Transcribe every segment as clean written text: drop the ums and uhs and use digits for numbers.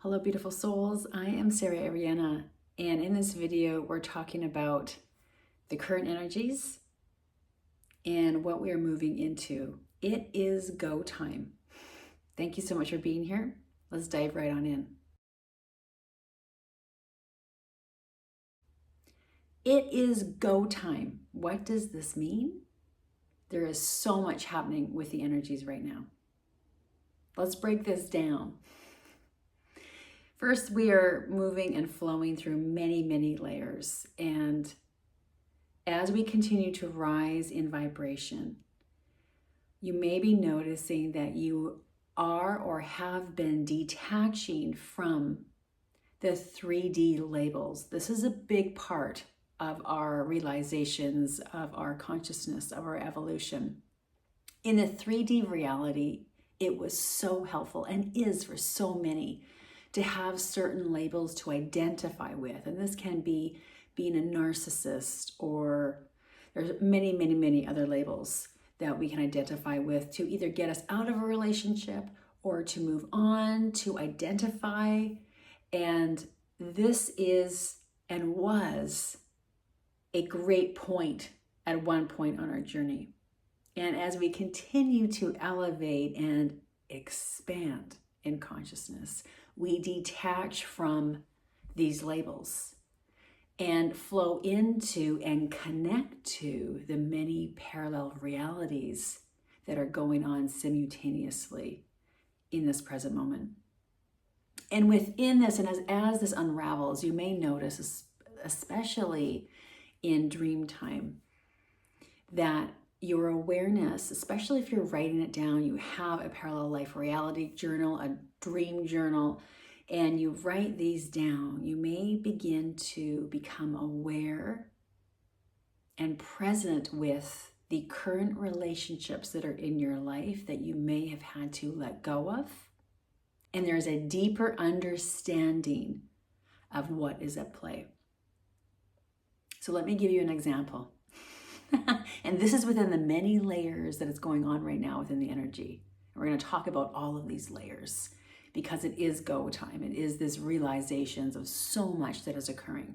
Hello, beautiful souls. I am Sarah Ariana, and in this video, we're talking about the current energies and what we are moving into. It is go time. Thank you so much for being here. Let's dive right on in. It is go time. What does this mean? There is so much happening with the energies right now. Let's break this down. First, we are moving and flowing through many layers. And as we continue to rise in vibration, you may be noticing that you are or have been detaching from the 3D labels. This is a big part of our realizations, of our consciousness, of our evolution. In the 3D reality, it was so helpful and is for so many to have certain labels to identify with. And this can be being a narcissist, or there's many other labels that we can identify with to either get us out of a relationship or to move on, to identify. And this is and was a great point at one point on our journey. And as we continue to elevate and expand in consciousness, we detach from these labels and flow into and connect to the many parallel realities that are going on simultaneously in this present moment. And within this, and as this unravels, you may notice, especially in dream time, that your awareness, especially if you're writing it down, you have a parallel life reality journal, a dream journal, and you write these down, you may begin to become aware and present with the current relationships that are in your life that you may have had to let go of. And there's a deeper understanding of what is at play. So let me give you an example. And this is within the many layers that is going on right now within the energy. We're going to talk about all of these layers because it is go time. It is this realizations of so much that is occurring.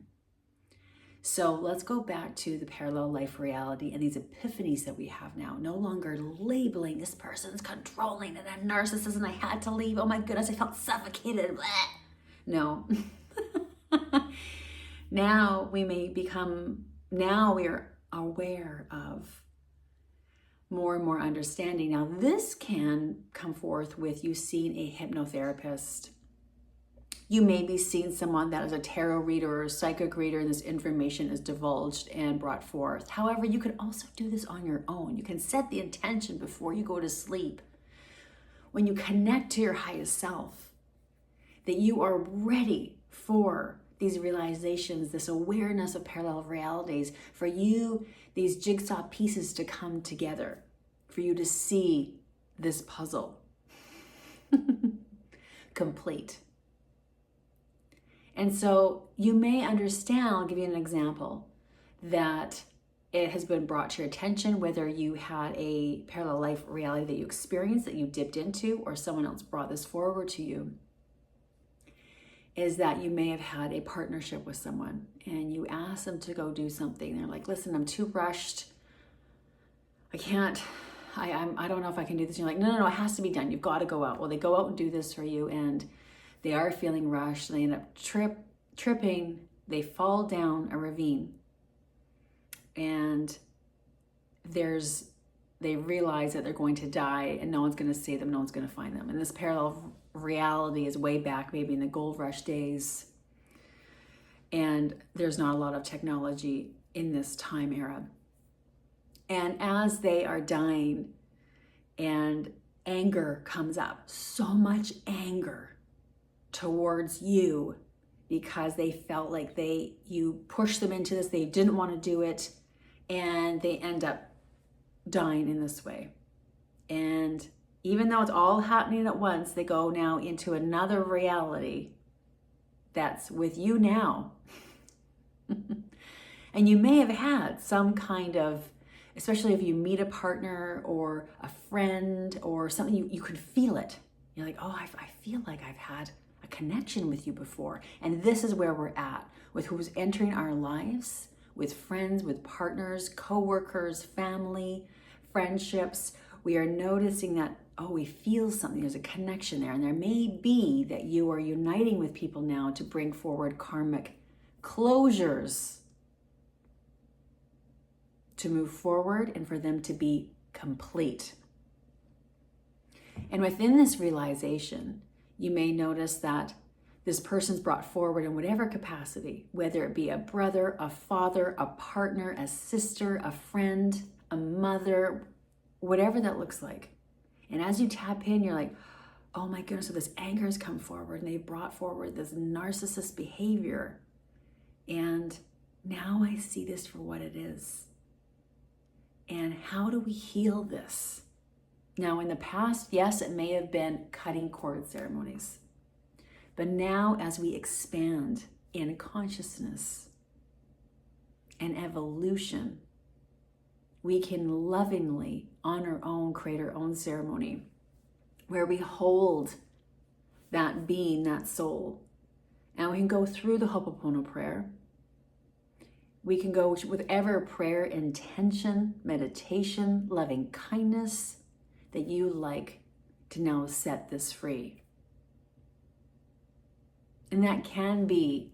So let's go back to the parallel life reality and these epiphanies that we have now. No longer labeling this person's controlling and a narcissist and I had to leave. Oh my goodness, I felt suffocated. Blech. No. Now we are aware of more and more understanding. Now, this can come forth with you seeing a hypnotherapist. You may be seeing someone that is a tarot reader or a psychic reader, and this information is divulged and brought forth. However, you can also do this on your own. You can set the intention before you go to sleep. When you connect to your highest self, that you are ready for these realizations, this awareness of parallel realities, for you, these jigsaw pieces to come together, for you to see this puzzle complete. And so you may understand, I'll give you an example, that it has been brought to your attention, whether you had a parallel life reality that you experienced, that you dipped into, or someone else brought this forward to you, is that you may have had a partnership with someone and you ask them to go do something. They're like, listen, I'm too rushed. I can't, I don't know if I can do this. And you're like, no, it has to be done. You've got to go out. Well, they go out and do this for you and they are feeling rushed. They end up tripping. They fall down a ravine and they realize that they're going to die and no one's going to save them. No one's going to find them. And this parallel reality is way back, maybe in the gold rush days. And there's not a lot of technology in this time era. And as they are dying and anger comes up, so much anger towards you because they felt like you pushed them into this, they didn't want to do it, and they end up dying in this way. And even though it's all happening at once, they go now into another reality that's with you now. And you may have had some kind of, especially if you meet a partner or a friend or something, you can feel it. You're like, oh, I feel like I've had a connection with you before. And this is where we're at with who's entering our lives, with friends, with partners, co-workers, family, friendships. We are noticing that, oh, we feel something, there's a connection there. And there may be that you are uniting with people now to bring forward karmic closures, to move forward and for them to be complete. And within this realization, you may notice that this person's brought forward in whatever capacity, whether it be a brother, a father, a partner, a sister, a friend, a mother, whatever that looks like. And as you tap in, you're like, oh my goodness, so this anger has come forward and they brought forward this narcissist behavior. And now I see this for what it is. And how do we heal this? Now, in the past, yes, it may have been cutting cord ceremonies. But now, as we expand in consciousness and evolution, we can lovingly, on our own, create our own ceremony where we hold that being, that soul. And we can go through the Ho'oponopono prayer. We can go with whatever prayer, intention, meditation, loving kindness that you like to now set this free. And that can be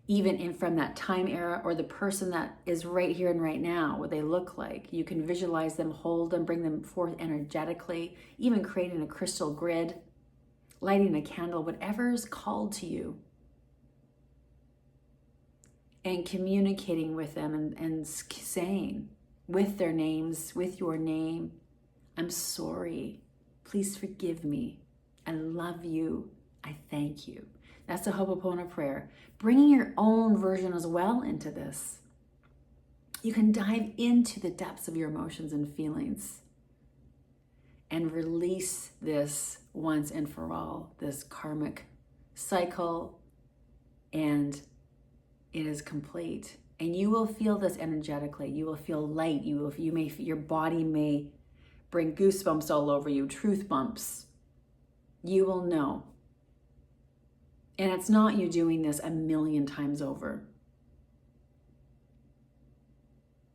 even in from that time era or the person that is right here and right now, what they look like. You can visualize them, hold them, bring them forth energetically, even creating a crystal grid, lighting a candle, whatever is called to you. And communicating with them and saying with their names, with your name, I'm sorry, please forgive me, I love you, I thank you. That's the Ho'oponopono prayer. Bringing your own version as well into this. You can dive into the depths of your emotions and feelings and release this once and for all, this karmic cycle, and it is complete. And you will feel this energetically. You will feel light. Your body may bring goosebumps all over you, truth bumps. You will know. And it's not you doing this a million times over.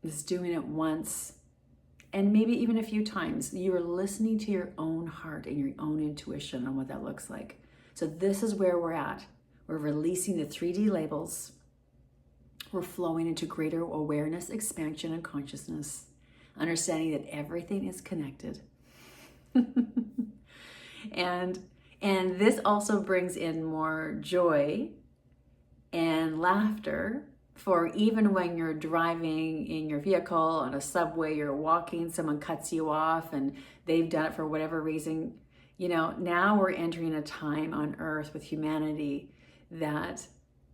It's doing it once and maybe even a few times. You are listening to your own heart and your own intuition on what that looks like. So this is where we're at. We're releasing the 3D labels. We're flowing into greater awareness, expansion, and consciousness, understanding that everything is connected. And this also brings in more joy and laughter for even when you're driving in your vehicle, on a subway, you're walking, someone cuts you off and they've done it for whatever reason. You know, now we're entering a time on earth with humanity that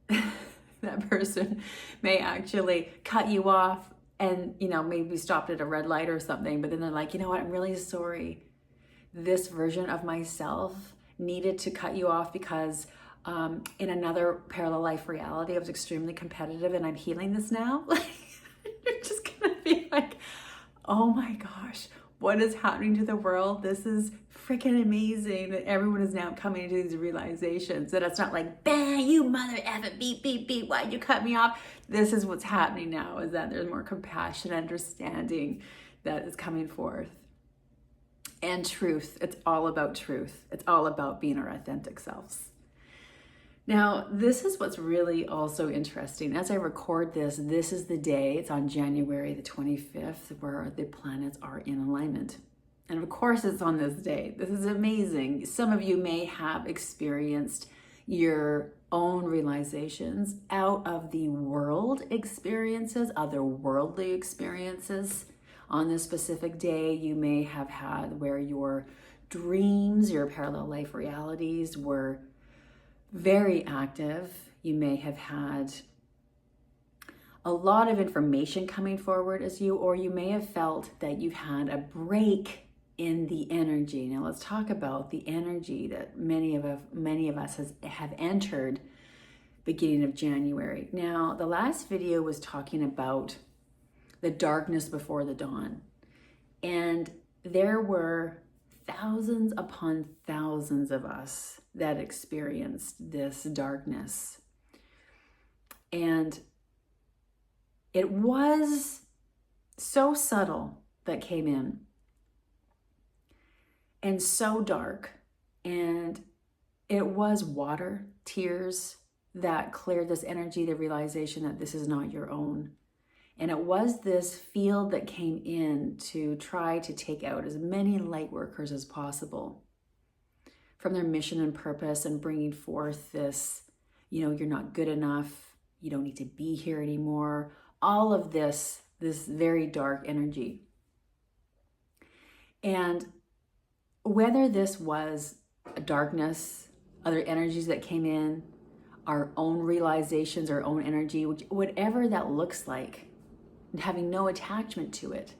that person may actually cut you off and, you know, maybe stopped at a red light or something, but then they're like, you know what, I'm really sorry. This version of myself needed to cut you off because in another parallel life reality, I was extremely competitive and I'm healing this now. You're just gonna be like, oh my gosh, what is happening to the world? This is freaking amazing that everyone is now coming to these realizations, that it's not like, bah, you mother effing beep, beep, beep, why'd you cut me off? This is what's happening now, is that there's more compassion, understanding that is coming forth. And truth. It's all about truth. It's all about being our authentic selves. Now, this is what's really also interesting. As I record this, this is the day, it's on January the 25th, where the planets are in alignment. And of course, it's on this day. This is amazing. Some of you may have experienced your own realizations out of the world experiences, otherworldly experiences. On this specific day, you may have had where your dreams, your parallel life realities were very active. You may have had a lot of information coming forward as you, or you may have felt that you've had a break in the energy. Now let's talk about the energy that many of us have entered beginning of January. Now, the last video was talking about the darkness before the dawn. And there were thousands upon thousands of us that experienced this darkness. And it was so subtle that came in, and so dark. And it was water, tears that cleared this energy, the realization that this is not your own. And it was this field that came in to try to take out as many light workers as possible from their mission and purpose, and bringing forth this, you're not good enough, you don't need to be here anymore, all of this very dark energy. And whether this was a darkness, other energies that came in, our own realizations, our own energy, whatever that looks like, and having no attachment to it.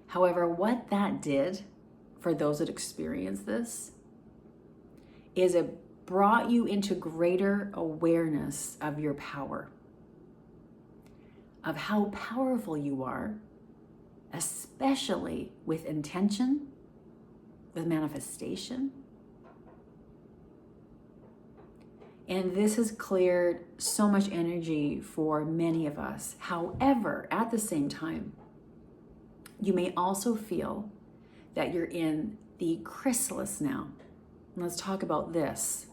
However, what that did for those that experienced this is it brought you into greater awareness of your power, of how powerful you are, especially with intention, with manifestation. And this has cleared so much energy for many of us. However, at the same time, you may also feel that you're in the chrysalis now. And let's talk about this.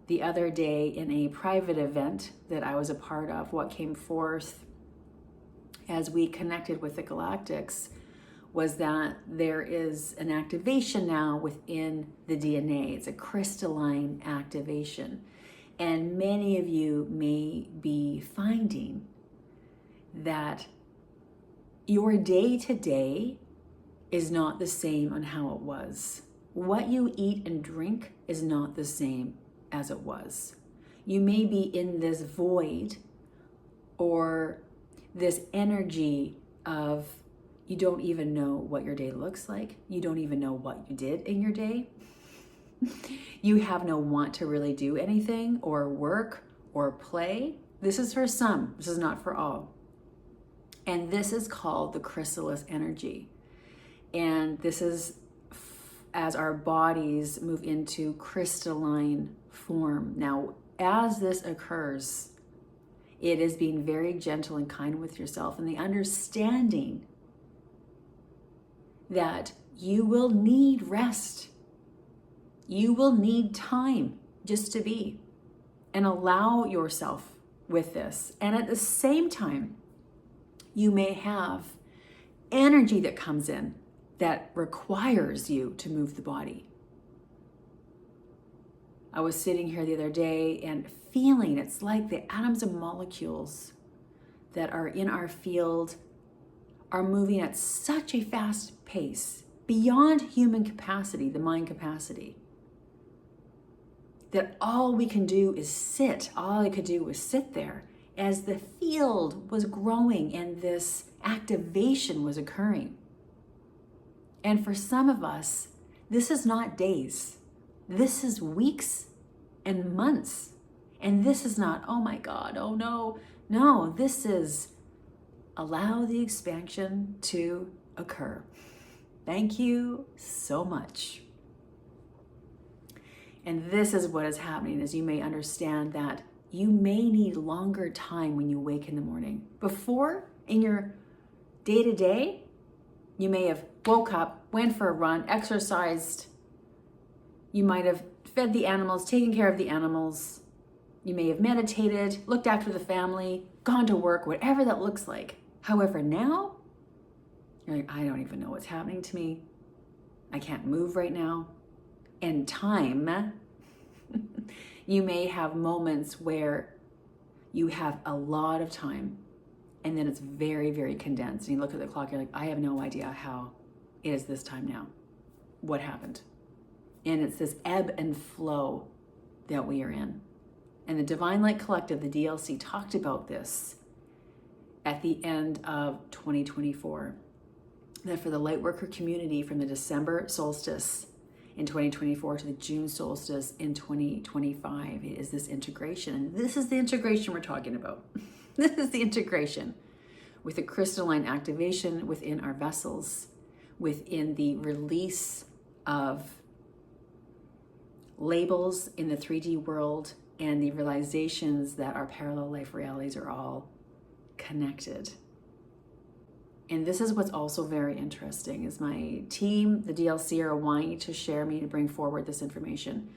The other day in a private event that I was a part of, what came forth as we connected with the galactics was that there is an activation now within the DNA. It's a crystalline activation. And many of you may be finding that your day-to-day is not the same on how it was. What you eat and drink is not the same as it was. You may be in this void or this energy of you don't even know what your day looks like. You don't even know what you did in your day. You have no want to really do anything or work or play. This is for some. This is not for all. And this is called the Crystallis Energy. And this is as our bodies move into crystalline form. Now, as this occurs, it is being very gentle and kind with yourself, and the understanding that you will need rest. You will need time just to be, and allow yourself with this. And at the same time, you may have energy that comes in that requires you to move the body. I was sitting here the other day and feeling it's like the atoms and molecules that are in our field are moving at such a fast pace, beyond human capacity, the mind capacity, that all we can do is sit. All I could do was sit there as the field was growing and this activation was occurring. And for some of us, this is not days. This is weeks and months. And this is not, oh my God, oh no. No, this is allow the expansion to occur. Thank you so much. And this is what is happening, as you may understand that you may need longer time when you wake in the morning. Before, in your day-to-day, you may have woke up, went for a run, exercised. You might have fed the animals, taken care of the animals. You may have meditated, looked after the family, gone to work, whatever that looks like. However, now, you're like, I don't even know what's happening to me. I can't move right now. And time, you may have moments where you have a lot of time and then it's very, very condensed. And you look at the clock, you're like, I have no idea how it is this time now. What happened? And it's this ebb and flow that we are in. And the Divine Light Collective, the DLC, talked about this at the end of 2024. That for the Lightworker community, from the December solstice in 2024 to the June solstice in 2025, is this integration. And this is the integration we're talking about. This is the integration with the crystalline activation within our vessels, within the release of labels in the 3D world and the realizations that our parallel life realities are all connected. And this is what's also very interesting is my team, the DLC, are wanting to share me to bring forward this information.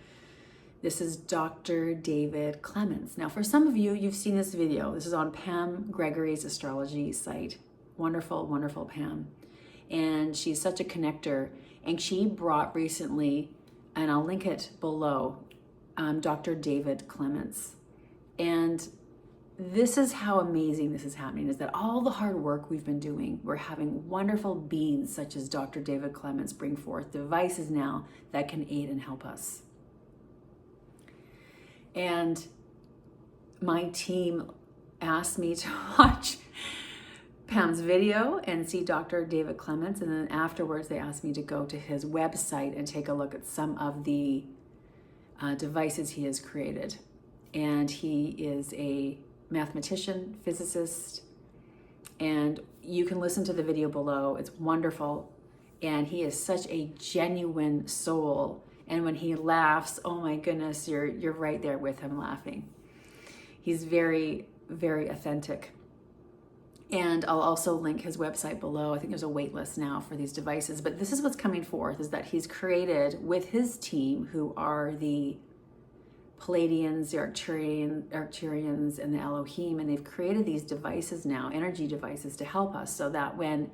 This is Dr. David Clemens. Now, for some of you, you've seen this video. This is on Pam Gregory's astrology site. Wonderful, wonderful Pam. And she's such a connector. And she brought recently, and I'll link it below, Dr. David Clemens. And this is how amazing this is happening, is that all the hard work we've been doing, we're having wonderful beings such as Dr. David Clemens bring forth devices now that can aid and help us. And my team asked me to watch Pam's video and see Dr. David Clemens, and then afterwards they asked me to go to his website and take a look at some of the devices he has created. And he is a mathematician, physicist, and you can listen to the video below. It's wonderful, and he is such a genuine soul. And when he laughs, oh my goodness, you're right there with him laughing. He's very, very authentic. And I'll also link his website below. I think there's a wait list now for these devices, but this is what's coming forth, is that he's created with his team, who are the Palladians, the Arcturians, and the Elohim, and they've created these devices now, energy devices, to help us, so that when,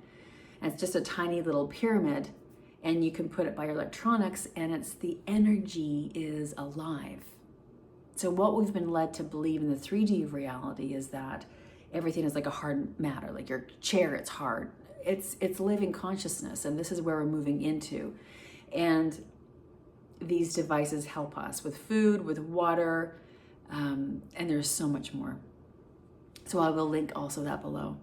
and it's just a tiny little pyramid, and you can put it by your electronics, and it's the energy is alive. So what we've been led to believe in the 3D reality is that everything is like a hard matter, like your chair, it's hard. It's living consciousness, and this is where we're moving into. And these devices help us with food, with water, and there's so much more. So I will link also that below.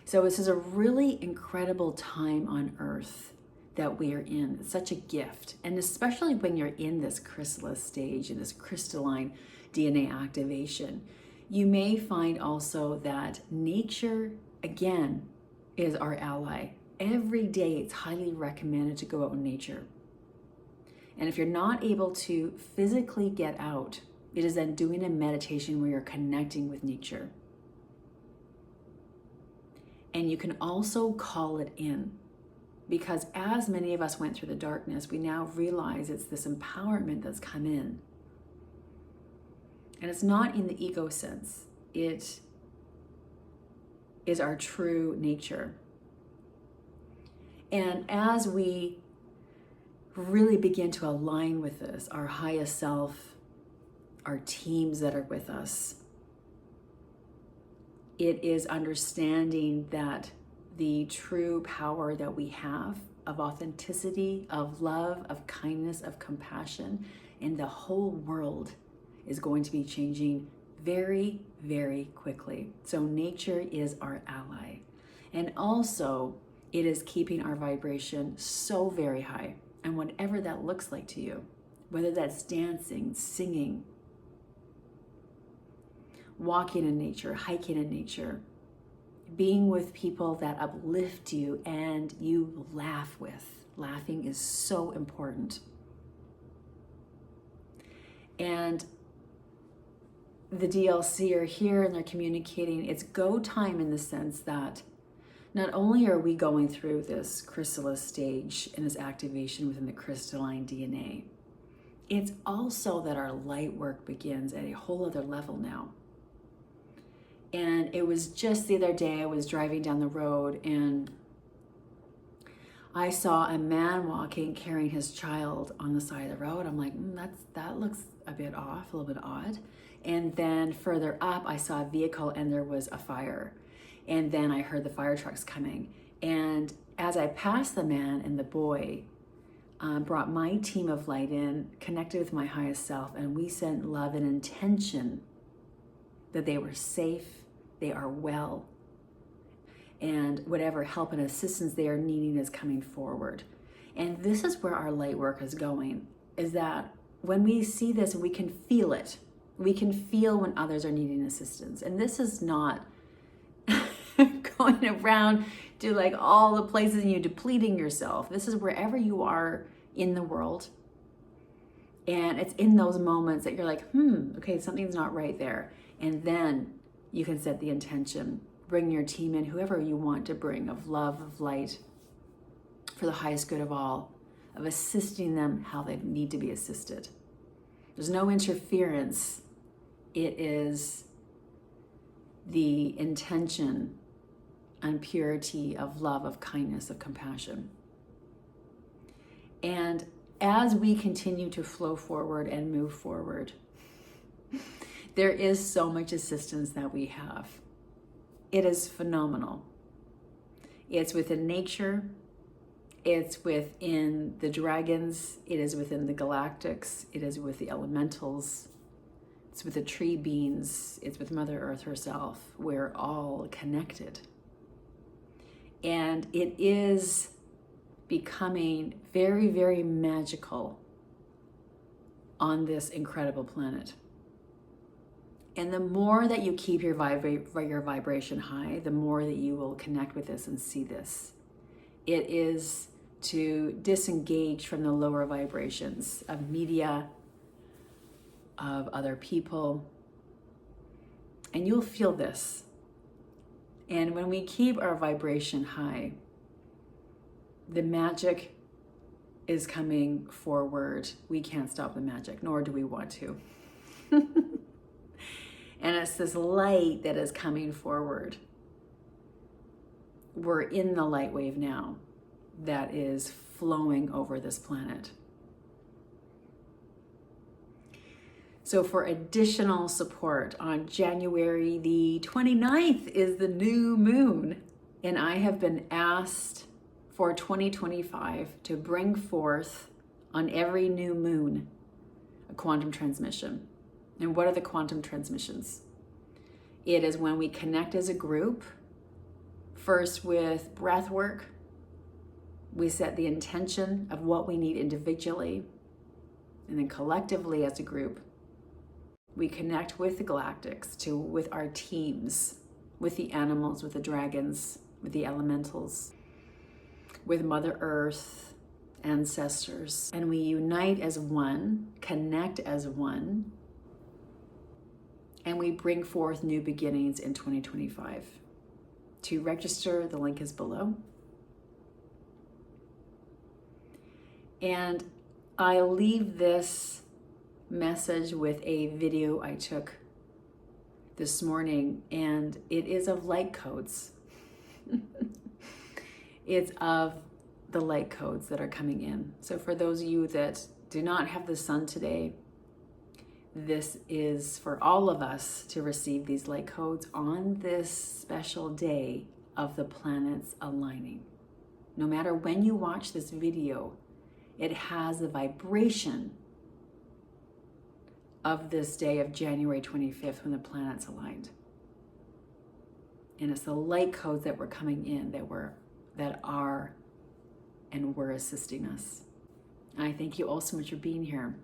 So this is a really incredible time on Earth that we are in. It's such a gift. And especially when you're in this chrysalis stage, in this crystalline DNA activation, you may find also that nature, again, is our ally. Every day it's highly recommended to go out in nature. And if you're not able to physically get out, it is then doing a meditation where you're connecting with nature. And you can also call it in, because as many of us went through the darkness, we now realize it's this empowerment that's come in. And it's not in the ego sense. It is our true nature. And as we really begin to align with this, our highest self, our teams that are with us, it is understanding that the true power that we have of authenticity, of love, of kindness, of compassion, and the whole world is going to be changing very, very quickly. So nature is our ally. And also, it is keeping our vibration so very high. And whatever that looks like to you, whether that's dancing, singing, walking in nature, hiking in nature, being with people that uplift you and you laugh with. Laughing is so important. And the DLC are here and they're communicating. It's go time in the sense that not only are we going through this chrysalis stage and this activation within the crystalline DNA, it's also that our light work begins at a whole other level now. And it was just the other day, I was driving down the road and I saw a man walking, carrying his child on the side of the road. I'm like, that looks a bit off, a little bit odd. And then further up, I saw a vehicle and there was a fire. And then I heard the fire trucks coming. And as I passed the man and the boy, brought my team of light in, connected with my highest self, and we sent love and intention that they were safe, they are well, and whatever help and assistance they are needing is coming forward. And this is where our light work is going, is that when we see this, we can feel it. We can feel when others are needing assistance. And this is not going around to like all the places and you depleting yourself. This is wherever you are in the world. And it's in those moments that you're like, okay, something's not right there. And then you can set the intention, bring your team in, whoever you want to bring, of love, of light, for the highest good of all, of assisting them how they need to be assisted. There's no interference. It is the intention and purity of love, of kindness, of compassion. And as we continue to flow forward and move forward, there is so much assistance that we have. It is phenomenal. It's within nature. It's within the dragons. It is within the galactics. It is with the elementals. It's with the tree beings. It's with Mother Earth herself. We're all connected. And it is becoming very, very magical on this incredible planet. And the more that you keep your vibration high, the more that you will connect with this and see this. It is to disengage from the lower vibrations of media, of other people, and you'll feel this. And when we keep our vibration high, the magic is coming forward. We can't stop the magic, nor do we want to. And it's this light that is coming forward. We're in the light wave now that is flowing over this planet. So for additional support, on January the 29th is the new moon. And I have been asked for 2025 to bring forth on every new moon a quantum transmission. And what are the quantum transmissions? It is when we connect as a group, first with breath work. We set the intention of what we need individually, and then collectively as a group, we connect with the galactics, with our teams, with the animals, with the dragons, with the elementals, with Mother Earth, ancestors, and we unite as one, connect as one, and we bring forth new beginnings in 2025. To register, the link is below. And I leave this message with a video I took this morning, and it is of light codes. It's of the light codes that are coming in. So for those of you that do not have the sun today, this is for all of us to receive these light codes on this special day of the planets aligning. No matter when you watch this video, it has the vibration of this day of January 25th when the planets aligned. And it's the light codes that were coming in that are and were assisting us. And I thank you all so much for being here.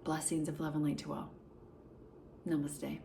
Blessings of love and light to all. Namaste.